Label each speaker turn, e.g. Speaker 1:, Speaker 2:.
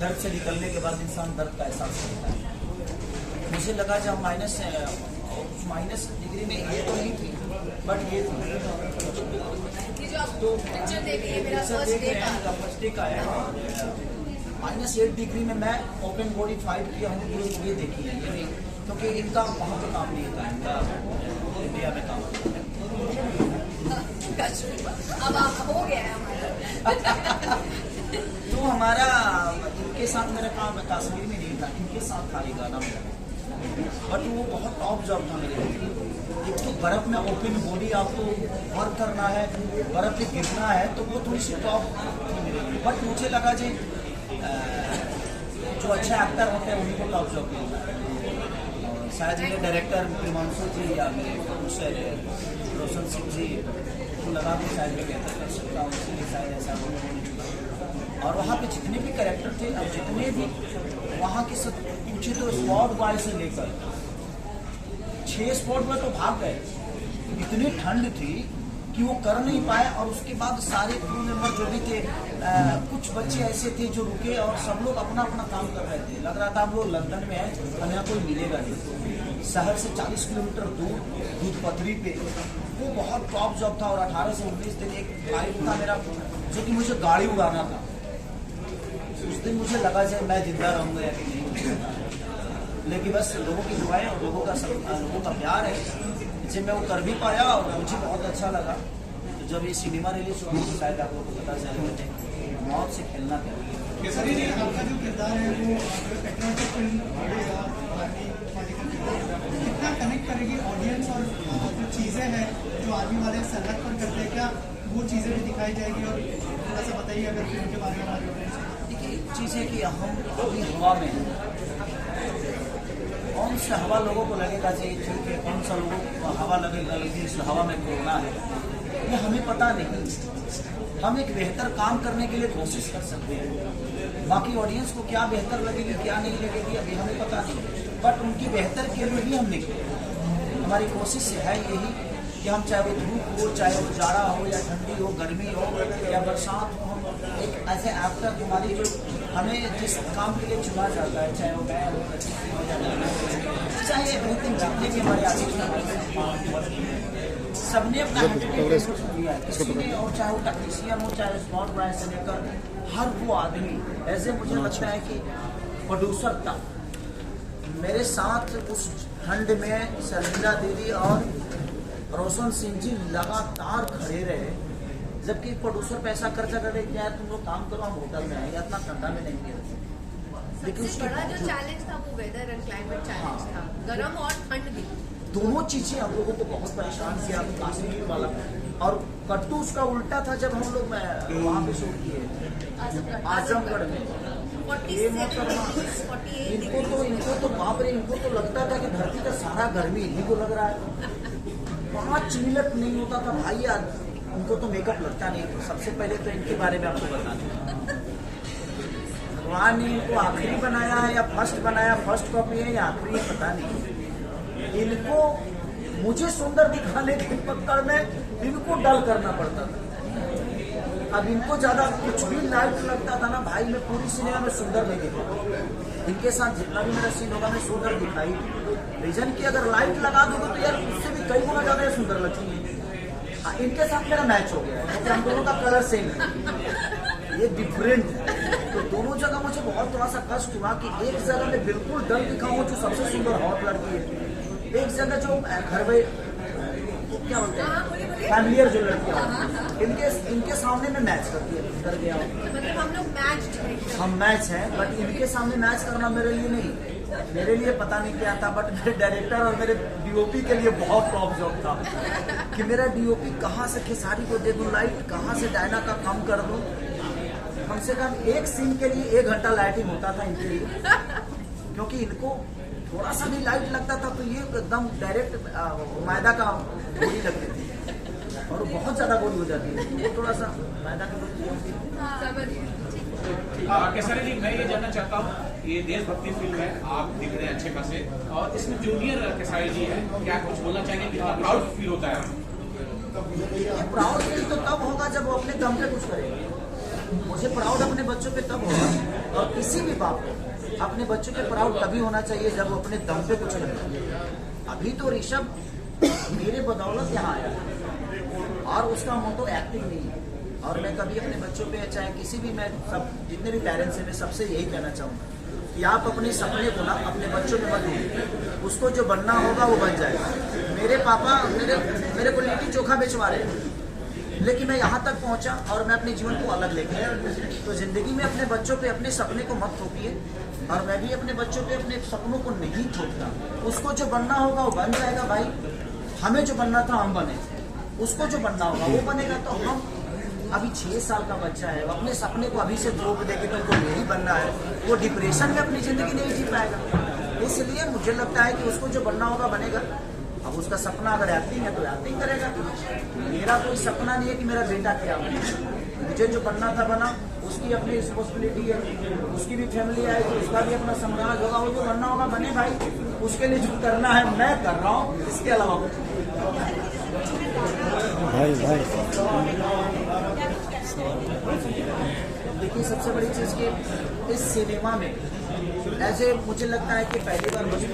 Speaker 1: दर्द से निकलने के बाद इंसान दर्द का एहसास करता है। मुझे लगा जब माइनस डिग्री में ये तो नहीं थी, बट ये थी।
Speaker 2: जो आप पिक्चर देख रही है, मेरा फर्स्ट
Speaker 1: डे का है, -8 डिग्री में मैं ओपन बॉडी फाइट किया हूँ। ये देखिए, ये नहीं, क्योंकि इनका वहाँ पे काम नहीं था, इनका इंडिया में काम।
Speaker 2: अब आप हो गया है हमारा।
Speaker 1: तो हमारा इनके साथ मेरा काम कश्मीर में नहीं था, इनके साथ था ये गाना मेरा। बट वो बहुत टॉप जॉब था मेरे लिए। एक तो बर्फ में ओपन बॉडी आपको वर्क करना है, बर्फ पे गिरना है, तो वो थोड़ी सी टॉप थी मेरे लिए। बट मुझे लगा जो अच्छा एक्टर होते हैं उनको टॉप जॉब मिलता है। शायद मेरे डायरेक्टर प्रिमांशु जी या मेरे प्रोड्यूसर रोशन सिंह जी को लगा कि शायद मैं बेहतर कर सकता हूँ, इसलिए शायद ऐसा हो। और वहाँ पे जितने भी कैरेक्टर थे, अब जितने भी वहाँ के सब पूछे तो स्पॉट बॉय से लेकर 6 स्पॉट में तो भाग गए। इतनी ठंड थी कि वो कर नहीं पाए। और उसके बाद सारे क्रू मेंबर जो भी थे, कुछ बच्चे ऐसे थे जो रुके और सब लोग अपना अपना काम कर रहे थे। लग रहा था हम लोग लंदन में हैं, हमें यहाँ कोई मिलेगा नहीं। शहर से 40 किलोमीटर दूर दूध पथरी पे वो बहुत टॉप जॉब था। और 18 से 19 दिन एक फ्लाइट था मेरा, जो कि मुझे गाड़ी उड़ाना था। उस दिन मुझे लगा जाए मैं जिंदा रहूँगा या कि नहीं, लेकिन बस लोगों की दुआएं और लोगों का प्यार है जिसे मैं वो कर भी पाया और मुझे बहुत अच्छा लगा। तो जब ये सिनेमा रिलीज हुआ तो शायद आप लोगों को पता चले मौत से खेलना क्या।
Speaker 3: केसरी जी, आपका जो किरदार है वो पेट्रियोटिक फिल्म कितना कनेक्ट करेगी ऑडियंस, और जो चीज़ें हैं जो आर्मी वाले सरहद पर करते हैं, क्या वो चीज़ें भी दिखाई जाएगी? और थोड़ा सा बताइए अगर फिल्म के बारे में हमारी ऑडियंस।
Speaker 1: देखिए, एक चीज़ है कि हम अभी हवा में हैं। कौन सा हवा लोगों को लगेगा चाहिए ठीक है, कौन सा लोगों को हवा लगेगा लेकिन इस हवा में कोरोना है, ये हमें पता नहीं। हम एक बेहतर काम करने के लिए कोशिश कर सकते हैं। बाकी ऑडियंस को क्या बेहतर लगेगी क्या नहीं लगेगी अभी हमें पता नहीं, बट उनकी बेहतर के लिए ही हम निकले। हमारी कोशिश है यही कि हम चाहे वो धूप हो, चाहे वो जाड़ा हो या ठंडी हो, गर्मी हो या बरसात हो, हम एक ऐसे एक्टर हमारी जो हमें जिस काम के लिए चुना जाता है, चाहे वो मैं हो, चाहे एवरीथिंग, जितने भी हमारे आर्टिस्ट सबने अपना दिया है किसी ने, और चाहे वो टेक्नीशियन हो, चाहे स्पॉट बॉय से लेकर हर वो आदमी। ऐसे मुझे लगता है कि प्रोड्यूसर तक मेरे साथ उस ठंड में शर्मिला दीदी और रोशन सिंह जी लगातार खड़े रहे, जबकि प्रोड्यूसर पैसा खर्चा कर रहे क्या तुम लोग काम करो, हम होटल में आएंगे, इतना ठंडा में नहीं गिर।
Speaker 2: लेकिन उसका बड़ा जो चैलेंज था वो वेदर एंड क्लाइमेट चैलेंज था, गर्म और ठंड भी।
Speaker 1: दोनों चीजें हम लोगों को बहुत परेशान किया। कश्मीर वाला और कट्टू उसका उल्टा था जब हम लोग वहाँ पे शूट किए आजमगढ़ में। ये मतलब इनको तो बाप रे, इनको तो लगता था कि धरती का सारा गर्मी इन्हीं को लग रहा है। 5 मिनट नहीं होता था भाई यार, उनको तो मेकअप लगता नहीं। सबसे पहले तो इनके बारे में आपको बता दें, भगवान ने इनको आखिरी बनाया है या फर्स्ट बनाया, फर्स्ट कॉपी है या आखिरी है पता नहीं। इनको मुझे सुंदर दिखाने के चक्कर में इनको डल करना पड़ता था। अब इनको ज्यादा कुछ भी लाइट लगता था ना भाई, मैं पूरी सिनेमा में सुंदर नहीं दिखा। इनके साथ जितना भी मेरा सीन होगा मैं सुंदर दिखाई। रीजन की अगर लाइट लगा दोगे तो यार उससे भी कई गुना ज्यादा सुंदर लगती है। इनके साथ मेरा मैच हो गया है, हम दोनों का कलर सेम है, ये डिफरेंट है। तो दोनों जगह मुझे बहुत थोड़ा सा कष्ट हुआ कि एक जगह में बिल्कुल डल दिखाऊं जो सबसे सुंदर हॉट लड़की है, एक जगह जो घर में क्या बोलते हैं फैमिलियर जो लड़कियां इनके सामने में मैच कर गया।
Speaker 2: मतलब हम लोग
Speaker 1: हम मैच हैं, बट इनके सामने मैच करना मेरे लिए नहीं, मेरे लिए पता नहीं क्या था, बट मेरे डायरेक्टर और मेरे डीओपी के लिए बहुत टॉप जॉब था कि मेरा डीओपी कहाँ से खेसारी को दे दूं लाइट, कहाँ से डायना का कम कर दूं। कम से कम एक सीन के लिए 1 घंटा लाइटिंग होता था इनके लिए, क्योंकि इनको थोड़ा सा भी लाइट लगता था तो ये एकदम डायरेक्ट मैदा का गोली लगती थी और बहुत ज्यादा गोली हो जाती है, थोड़ा सा मैदा की गोली।
Speaker 4: केसरी जी, मैं ये जानना चाहता हूँ, ये देशभक्ति फिल्म है, आप दिख रहे हैं अच्छे खासे, और इसमें जूनियर केसरी जी है, क्या कुछ बोलना चाहेंगे? कितना प्राउड फील होता है?
Speaker 1: प्राउड फील तो तब होगा जब वो अपने दम पे कुछ करेंगे। मुझे प्राउड अपने बच्चों पे तब होगा, और
Speaker 5: किसी भी बाप को अपने बच्चों के प्राउड तभी होना चाहिए जब वो अपने दम पे कुछ करे। अभी तो ऋषभ मेरे बदौलत यहाँ आया है और उसका मोटो एक्टिंग नहीं है। और मैं कभी अपने बच्चों पे चाहे किसी भी, मैं सब जितने भी पेरेंट्स हैं मैं सबसे यही कहना चाहूँगा कि आप अपने सपने को ना अपने बच्चों में मत ढूंढिए, उसको जो बनना होगा वो बन जाएगा। मेरे पापा मेरे को लिट्टी चोखा बेचवा रहे हैं, लेकिन मैं यहाँ तक पहुँचा और मैं अपने जीवन को अलग लेके आया। तो जिंदगी में अपने बच्चों पे अपने सपने को मत थोपिए, और मैं भी अपने बच्चों पे अपने सपनों को नहीं थोपता। उसको जो बनना होगा वो बन जाएगा भाई। हमें जो बनना था हम बने, उसको जो बनना होगा वो बनेगा। तो हम अभी 6 साल का बच्चा है, वो अपने सपने को अभी से थोप देके तो उनको यही बनना है, वो डिप्रेशन में अपनी जिंदगी नहीं जी पाएगा। इसलिए मुझे लगता है कि उसको जो बनना होगा बनेगा। अब उसका सपना अगर एक्टिंग है तो एक्टिंग करेगा। मेरा कोई सपना नहीं है कि मेरा बेटा क्या बने, मुझे जो बनना था बना। उसकी अपनी रिस्पॉन्सिबिलिटी है, उसकी भी फैमिली है, तो उसका भी अपना साम्राज्य होगा। वो जो बनना होगा बने भाई, उसके लिए जो करना है मैं कर रहा हूँ, इसके अलावा देखिए सबसे बड़ी चीज़ कि इस सिनेमा में ऐसे मुझे लगता है कि पहली बार